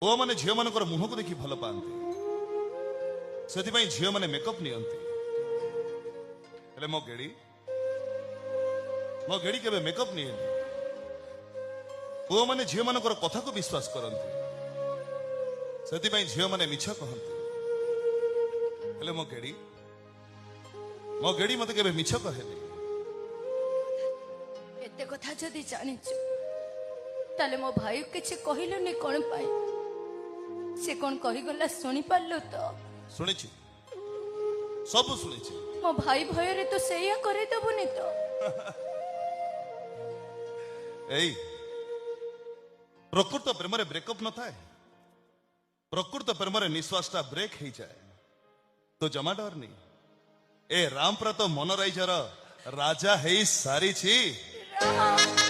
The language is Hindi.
पुआ माने झील मान मुह को देखी भल पाती से झील मैंने मेकअप नियंती मो गेड़ी के मेकअप निये पुआ माने झील मान कथा को विश्वास करती से झील मैंने मिछ कहते मो गेड़ी मत के मिछ कहे एते कथा जदि जानिछु ताले मो भाई किछि कहिलुनी कोन पाई से कोन कहि गला सुनी पारलो तो सुनी सब सुनी मो भाई भय रे तो सेया करे दबुनी तो एई प्रकृत प्रेम रे ब्रेकअप न थाए प्रकृत प्रेम रे निश्वासटा ब्रेक हो जाए तो जमा डर नहीं ए रामप्रा तो मनोराइजर राजा है सारी छी राम